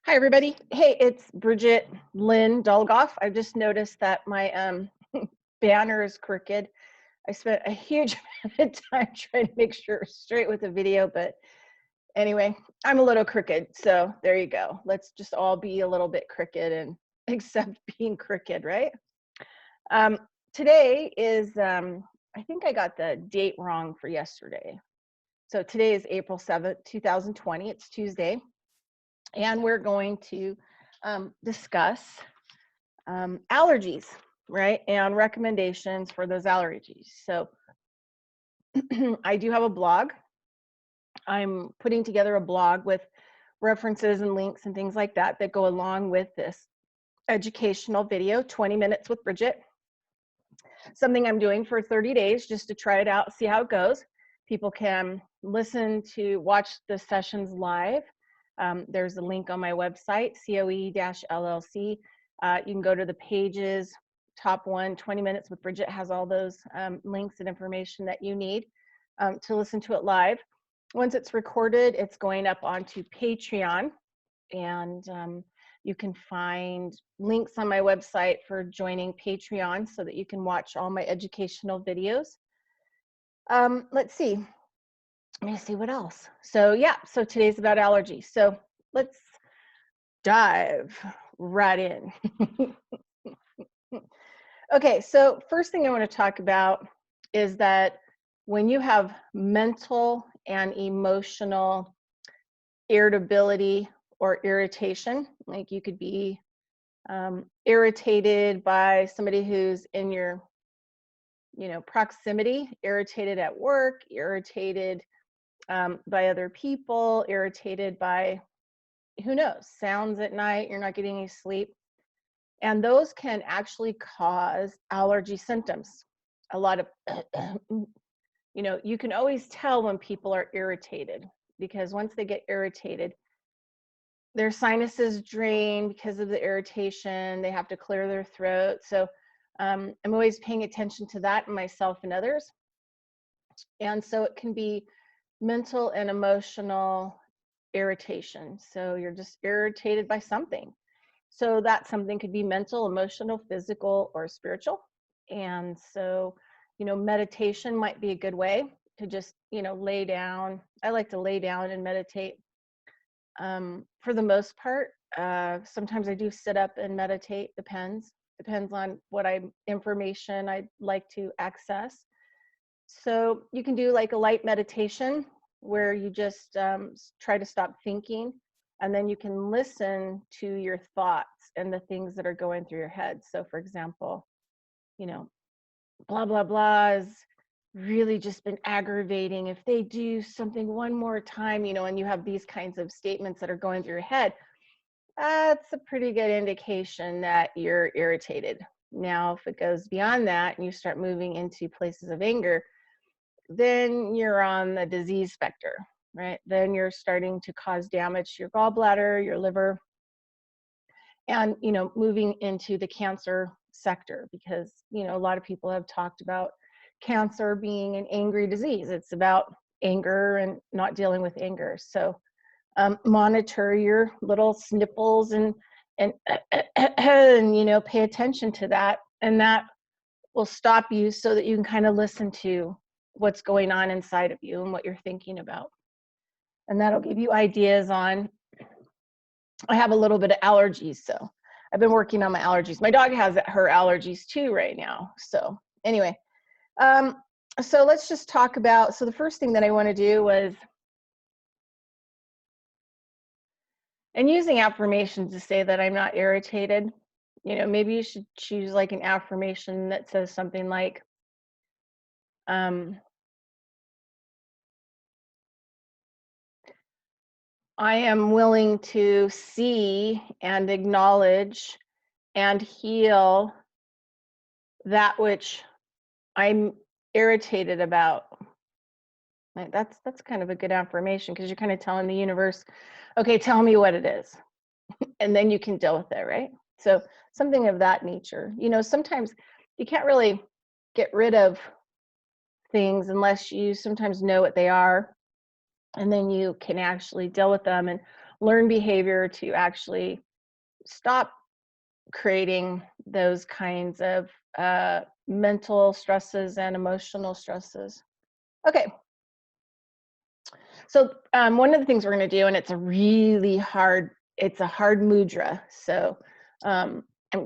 Hi, everybody. Hey, it's Bridgette Lynn Dolgoff. I just noticed that my banner is crooked. I spent a huge amount of time trying to make sure it was straight with the video, but anyway, I'm a little crooked, so there you go. Let's just all be a little bit crooked and accept being crooked, right? Um, Today is, I think I got the date wrong for yesterday. So today is April 7th, 2020. It's Tuesday. And we're going to discuss allergies, right? And recommendations for those allergies. So I do have a blog. I'm putting together a blog with references and links and things like that that go along with this educational video, 20 minutes with Bridgette. Something I'm doing for 30 days just to try it out, see how it goes. People can watch the sessions live. There's a link on my website, COE-LLC. You can go to the pages, top one, 20 minutes with Bridgette has all those links and information that you need to listen to it live. Once it's recorded, it's going up onto Patreon, and you can find links on my website for joining Patreon so that you can watch all my educational videos. Let's see. Let me see what else. So yeah, so today's about allergies. So let's dive right in. Okay, so first thing I want to talk about is that when you have mental and emotional irritability or irritation, like you could be irritated by somebody who's in your proximity, irritated at work, irritated by other people, irritated by, who knows, sounds at night, you're not getting any sleep. And those can actually cause allergy symptoms. A lot of, you can always tell when people are irritated, because once they get irritated, their sinuses drain because of the irritation. They have to clear their throat. So I'm always paying attention to that in myself and others. And so it can be mental and emotional irritation. So you're just irritated by something. So that something could be mental, emotional, physical, or spiritual. And so, meditation might be a good way to just, lay down. I like to lay down and meditate. For the most part, sometimes I do sit up and meditate. Depends on what information I'd like to access. So you can do like a light meditation where you just try to stop thinking, and then you can listen to your thoughts and the things that are going through your head. So for example, blah, blah, blah has really just been aggravating. If they do something one more time, and you have these kinds of statements that are going through your head, that's a pretty good indication that you're irritated. Now, if it goes beyond that and you start moving into places of anger, then you're on the disease specter, right? Then you're starting to cause damage to your gallbladder, your liver, and, moving into the cancer sector, because, a lot of people have talked about cancer being an angry disease. It's about anger and not dealing with anger. So monitor your little sniffles and pay attention to that, and that will stop you so that you can kind of listen to what's going on inside of you and what you're thinking about. And that'll give you ideas on, I have a little bit of allergies, so I've been working on my allergies. My dog has her allergies too right now. So anyway, so let's just talk about, so the first thing that I want to do was, and using affirmations to say that I'm not irritated. Maybe you should choose like an affirmation that says something like, I am willing to see and acknowledge and heal that which I'm irritated about. Right? That's kind of a good affirmation, because you're kind of telling the universe, okay, tell me what it is, and then you can deal with it, right? So something of that nature. Sometimes you can't really get rid of things unless you sometimes know what they are, and then you can actually deal with them. And learn behavior to actually stop creating those kinds of mental stresses and emotional stresses. Okay. So one of the things we're going to do, and it's a hard mudra. So I'm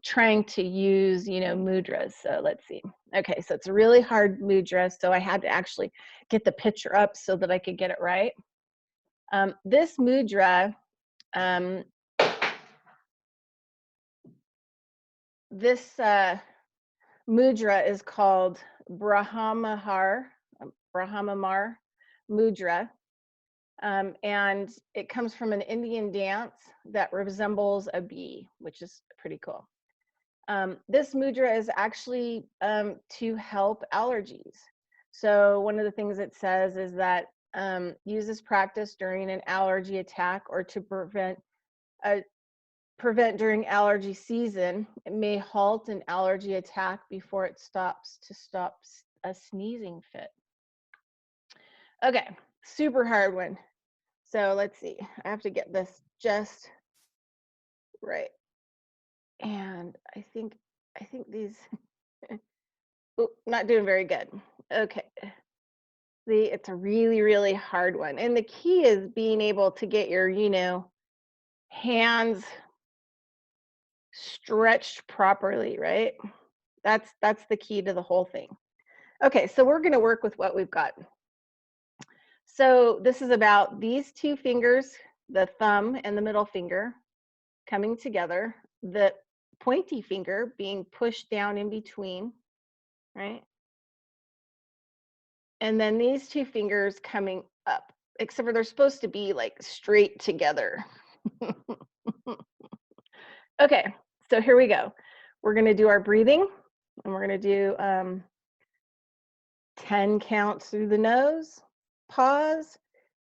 trying to use, mudras. So let's see. Okay, so it's a really hard mudra. So I had to actually get the picture up so that I could get it right. This mudra, mudra is called Brahmamar mudra. And it comes from an Indian dance that resembles a bee, which is pretty cool. This mudra is actually to help allergies. So one of the things it says is that use this practice during an allergy attack or to prevent during allergy season. It may halt an allergy attack before it stops a sneezing fit. Okay, super hard one. So let's see, I have to get this just right. And I think these, not doing very good. Okay. See, it's a really, really hard one. And the key is being able to get your, hands stretched properly, right? That's the key to the whole thing. Okay, so we're going to work with what we've got. So this is about these two fingers, the thumb and the middle finger, coming together, the pointy finger being pushed down in between, right? And then these two fingers coming up, except for they're supposed to be like straight together. Okay, so here we go. We're going to do our breathing, and we're going to do 10 counts through the nose, pause,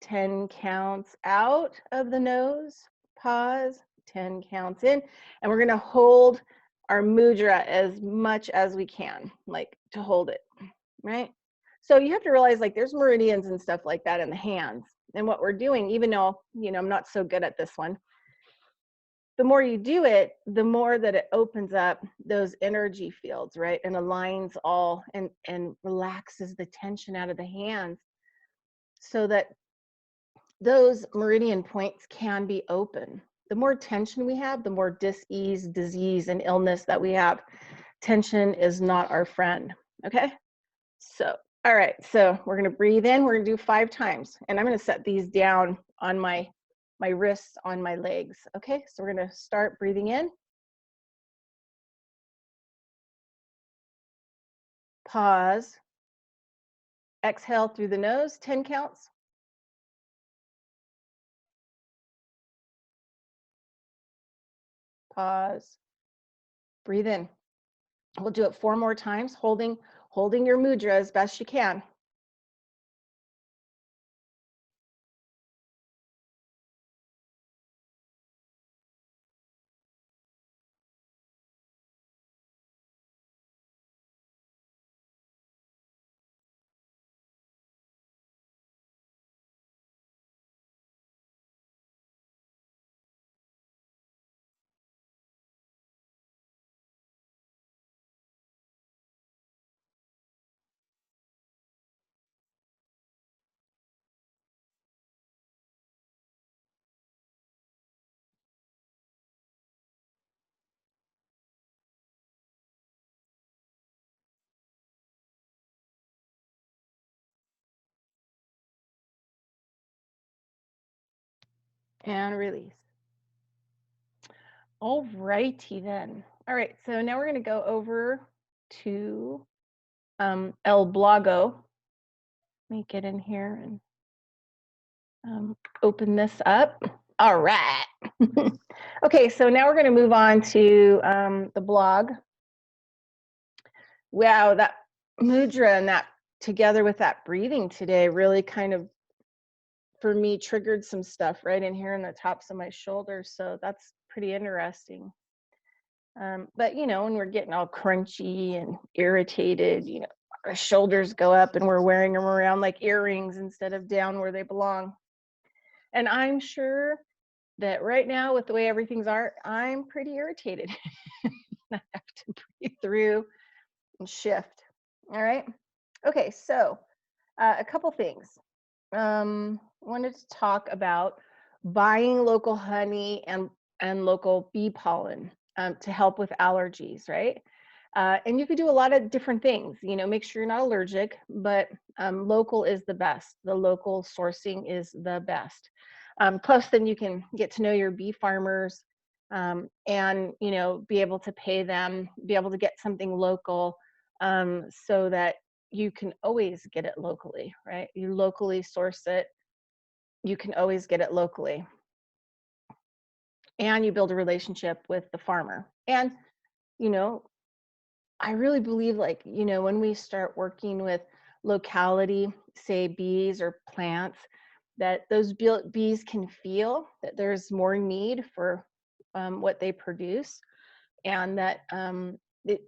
10 counts out of the nose, pause, 10 counts in, and we're going to hold our mudra as much as we can, like to hold it, right? So you have to realize, like, there's meridians and stuff like that in the hands. And what we're doing, even though, I'm not so good at this one, the more you do it, the more that it opens up those energy fields, right? And aligns all and relaxes the tension out of the hands so that those meridian points can be open. The more tension we have, the more dis-ease, disease, and illness that we have. Tension is not our friend, okay? So, all right, so we're gonna breathe in, we're gonna do 5 times, and I'm gonna set these down on my wrists on my legs, okay? So we're gonna start breathing in. Pause. Exhale through the nose, 10 counts. Pause. Breathe in. We'll do it 4 more times, holding your mudra as best you can. And release. All righty then. All right, so now we're going to go over to El Blago. Let me get in here and open this up. All right. Okay, so now we're going to move on to the blog. Wow, that mudra and that together with that breathing today really kind of, for me, triggered some stuff right in here in the tops of my shoulders. So that's pretty interesting. But, when we're getting all crunchy and irritated, our shoulders go up and we're wearing them around like earrings instead of down where they belong. And I'm sure that right now, with the way everything's are, I'm pretty irritated. I have to breathe through and shift. All right. Okay, so a couple things. Wanted to talk about buying local honey and local bee pollen to help with allergies, right? And you could do a lot of different things. You know, make sure you're not allergic, but local is the best. The local sourcing is the best. Plus, then you can get to know your bee farmers, and you know, be able to pay them, be able to get something local, so that you can always get it locally, right? You locally source it, you can always get it locally. And you build a relationship with the farmer. And, you know, I really believe, like, you know, when we start working with locality, say bees or plants, that those bees can feel that there's more need for what they produce, and that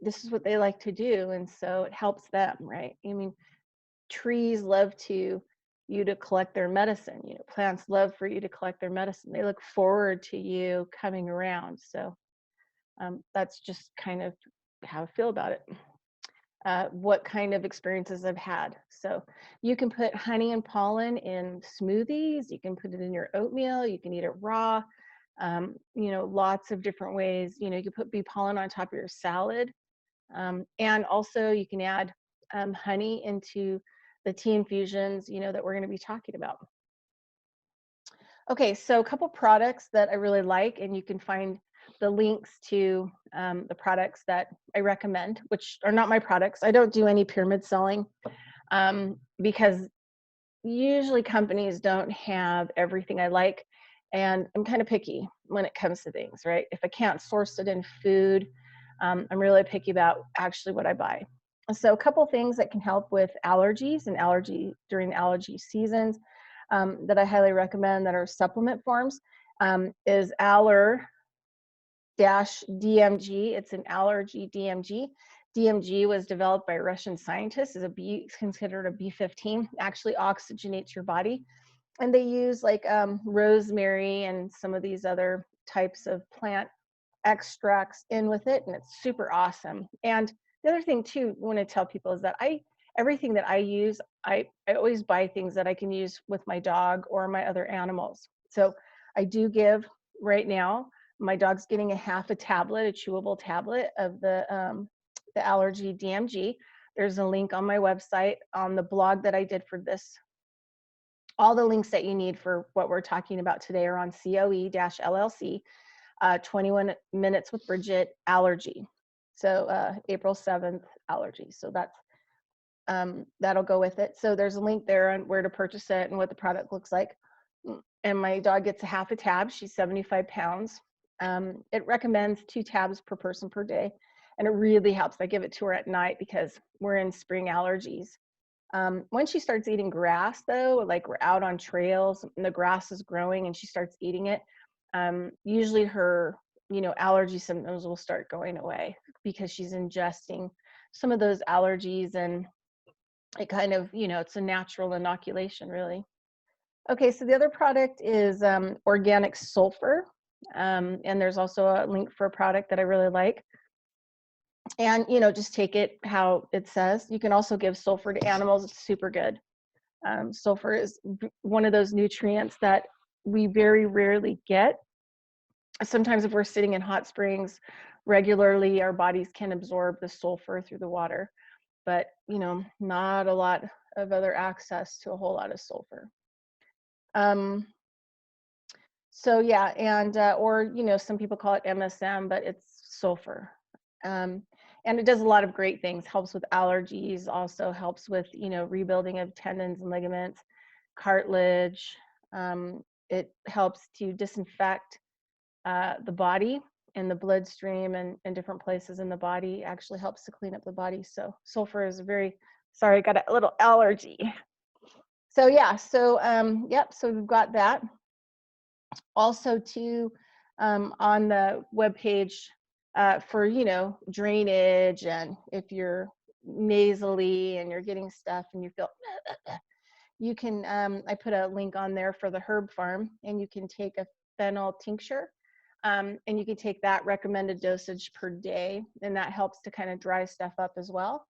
this is what they like to do. And so it helps them, right? I mean, trees love you to collect their medicine. You know, plants love for you to collect their medicine. They look forward to you coming around. So that's just kind of how I feel about it. What kind of experiences I've had. So you can put honey and pollen in smoothies. You can put it in your oatmeal. You can eat it raw. You know, lots of different ways. You know, you can put bee pollen on top of your salad. And also you can add honey into the tea infusions, you know, that we're going to be talking about. Okay, so a couple products that I really like, and you can find the links to the products that I recommend, which are not my products. I don't do any pyramid selling because usually companies don't have everything I like, and I'm kind of picky when it comes to things, right? If I can't source it in food, I'm really picky about actually what I buy. So a couple things that can help with allergies and allergy during allergy seasons that I highly recommend that are supplement forms is DMG. It's an allergy DMG. DMG was developed by Russian scientists as a B, considered a B15, actually oxygenates your body. And they use like rosemary and some of these other types of plant extracts in with it, and it's super awesome. And the other thing too, I want to tell people is that everything that I use, I always buy things that I can use with my dog or my other animals. So I do give right now, my dog's getting a half a tablet, a chewable tablet of the allergy DMG. There's a link on my website on the blog that I did for this. All the links that you need for what we're talking about today are on COE-LLC, 21 Minutes with Bridgette Allergy. So April 7th allergy. So that's that'll go with it. So there's a link there on where to purchase it and what the product looks like. And my dog gets a half a tab. She's 75 pounds. It recommends 2 tabs per person per day. And it really helps. I give it to her at night because we're in spring allergies. When she starts eating grass, though, like we're out on trails and the grass is growing and she starts eating it, usually her, you know, allergy symptoms will start going away because she's ingesting some of those allergies, and it kind of, you know, it's a natural inoculation, really. Okay, so the other product is organic sulfur, and there's also a link for a product that I really like. And, you know, just take it how it says. You can also give sulfur to animals. It's super good. Sulfur is one of those nutrients that we very rarely get. Sometimes if we're sitting in hot springs regularly, our bodies can absorb the sulfur through the water, but, you know, not a lot of other access to a whole lot of sulfur. So yeah, and or, you know, some people call it MSM, but it's sulfur. And it does a lot of great things. Helps with allergies, also helps with, you know, rebuilding of tendons and ligaments, cartilage. It helps to disinfect the body and the bloodstream and different places in the body. Actually helps to clean up the body. So sulfur is sorry, I got a little allergy. So yeah, so yep, so we've got that. Also too, on the webpage for, you know, drainage, and if you're nasally and you're getting stuff and you feel, you can, I put a link on there for the herb farm, and you can take fennel tincture. And you can take that recommended dosage per day, and that helps to kind of dry stuff up as well.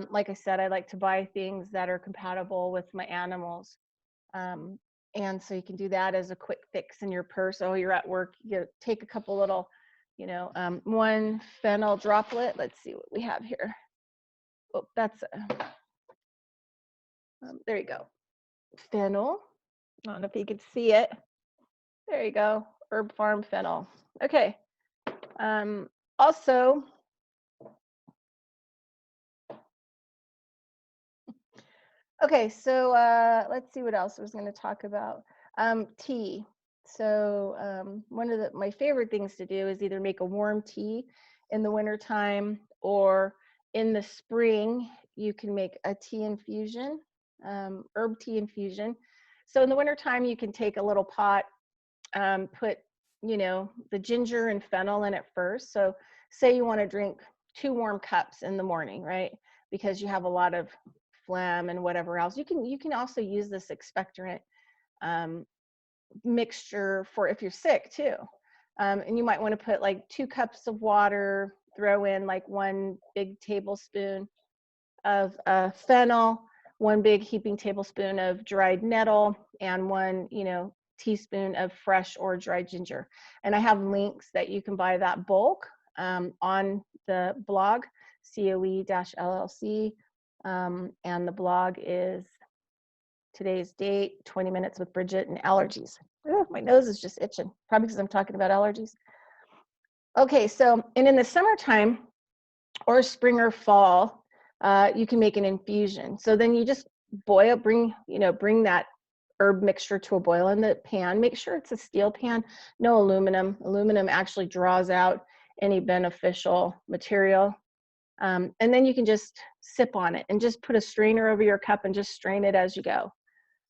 Like I said, I like to buy things that are compatible with my animals. And so you can do that as a quick fix in your purse. Oh, you're at work, you take a couple little, one fennel droplet. Let's see what we have here. Oh, that's, there you go. Fennel. I don't know if you can see it. There you go. Herb Farm fennel. Okay. Also, okay, so let's see what else I was going to talk about. Tea. So one of my favorite things to do is either make a warm tea in the wintertime, or in the spring, you can make a tea infusion, herb tea infusion. So in the wintertime, you can take a little pot, put, the ginger and fennel in it first. So say you want to drink 2 warm cups in the morning, right? Because you have a lot of phlegm and whatever else. You can also use this expectorant mixture for if you're sick too. And you might want to put like 2 cups of water, throw in like 1 big tablespoon of fennel, 1 big heaping tablespoon of dried nettle, and 1, teaspoon of fresh or dried ginger. And I have links that you can buy that bulk on the blog, COE-LLC. And the blog is today's date, 20 Minutes with Bridgette and Allergies. Ooh, my nose is just itching, probably because I'm talking about allergies. Okay, so, and in the summertime or spring or fall, you can make an infusion. So then you just bring that herb mixture to a boil in the pan. Make sure it's a steel pan, no aluminum. Aluminum actually draws out any beneficial material. And then you can just sip on it and just put a strainer over your cup and just strain it as you go.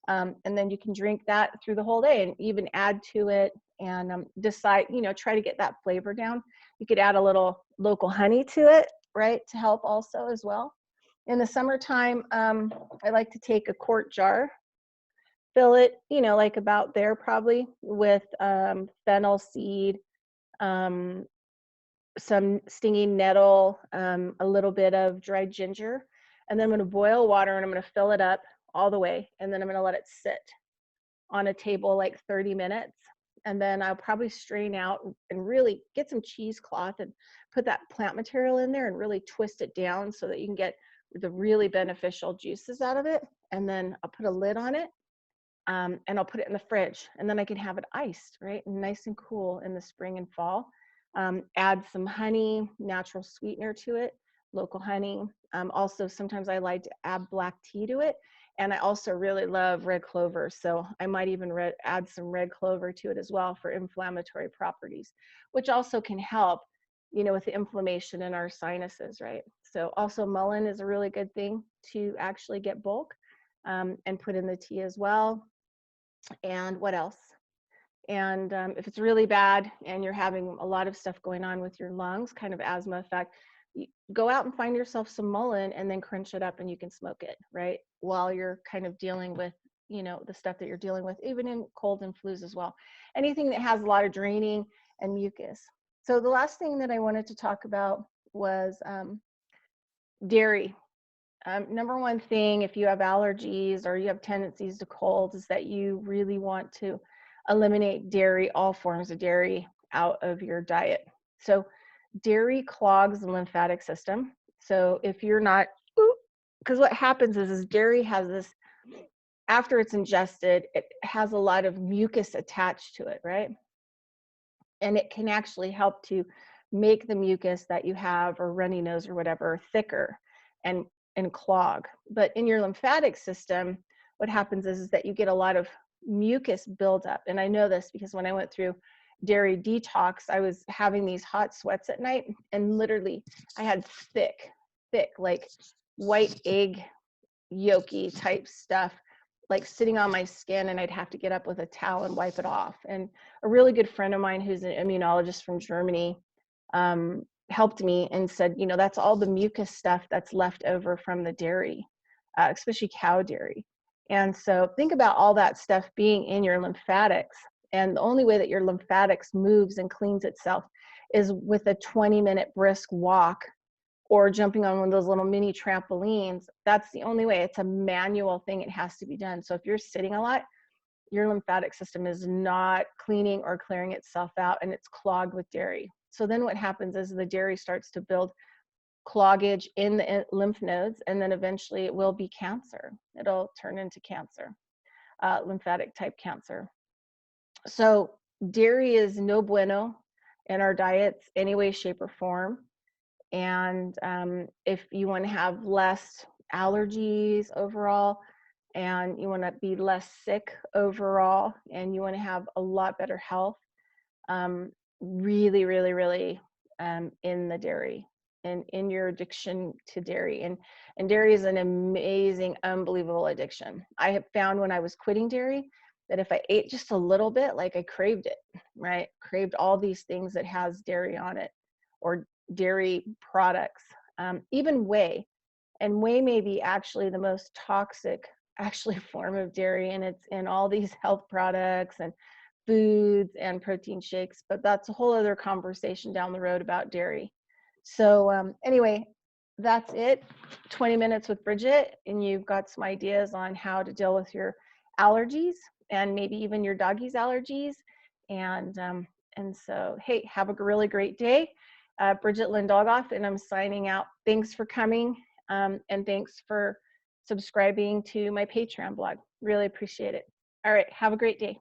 And then you can drink that through the whole day and even add to it and decide, try to get that flavor down. You could add a little local honey to it, right, to help also as well. In the summertime, I like to take a quart jar, fill it, like about there probably, with fennel seed, some stinging nettle, a little bit of dried ginger, and then I'm going to boil water and I'm going to fill it up all the way, and then I'm going to let it sit on a table like 30 minutes, and then I'll probably strain out and really get some cheesecloth and put that plant material in there and really twist it down so that you can get the really beneficial juices out of it. And then I'll put a lid on it, and I'll put it in the fridge, and then I can have it iced, right, and nice and cool in the spring and fall. Add some honey, natural sweetener to it, local honey. Also, sometimes I like to add black tea to it. And I also really love red clover. So I might even add some red clover to it as well for inflammatory properties, which also can help, with the inflammation in our sinuses, right? So also mullein is a really good thing to actually get bulk and put in the tea as well. And what else? And if it's really bad and you're having a lot of stuff going on with your lungs, kind of asthma effect, go out and find yourself some mullein and then crunch it up and you can smoke it, right? While you're kind of dealing with, the stuff that you're dealing with, even in cold and flus as well. Anything that has a lot of draining and mucus. So the last thing that I wanted to talk about was dairy. Number one thing, if you have allergies or you have tendencies to colds, is that you really want to eliminate dairy, all forms of dairy, out of your diet. So dairy clogs the lymphatic system. So if you're not, because what happens is dairy has this, after it's ingested, it has a lot of mucus attached to it, right? And it can actually help to make the mucus that you have, or runny nose or whatever, thicker and clog. But in your lymphatic system, what happens is that you get a lot of mucus buildup. And I know this because when I went through dairy detox, I was having these hot sweats at night, and literally I had thick, like white egg yolky type stuff like sitting on my skin, and I'd have to get up with a towel and wipe it off. And a really good friend of mine who's an immunologist from Germany helped me and said, that's all the mucus stuff that's left over from the dairy, especially cow dairy. And so think about all that stuff being in your lymphatics And the only way that your lymphatics moves and cleans itself is with a 20-minute brisk walk or jumping on one of those little mini trampolines. That's the only way. It's a manual thing. It has to be done. So if you're sitting a lot, your lymphatic system is not cleaning or clearing itself out, and it's clogged with dairy. So then what happens is the dairy starts to build cloggage in the lymph nodes, and then eventually it will be cancer. It'll turn into cancer, lymphatic type cancer. So dairy is no bueno in our diets, any way, shape, or form. And if you want to have less allergies overall, and you want to be less sick overall, and you want to have a lot better health, really, really, really in the dairy and in your addiction to dairy. And dairy is an amazing, unbelievable addiction. I have found when I was quitting dairy that if I ate just a little bit, like I craved it, right? Craved all these things that has dairy on it or dairy products, even whey. And whey may be actually the most toxic form of dairy, and it's in all these health products and foods and protein shakes, but that's a whole other conversation down the road about dairy. So anyway, that's it. 20 minutes with Bridgette, and you've got some ideas on how to deal with your allergies and maybe even your doggy's allergies. And so, hey, have a really great day. Bridgette Lindogoff, and I'm signing out. Thanks for coming, and thanks for subscribing to my Patreon blog. Really appreciate it. All right, have a great day.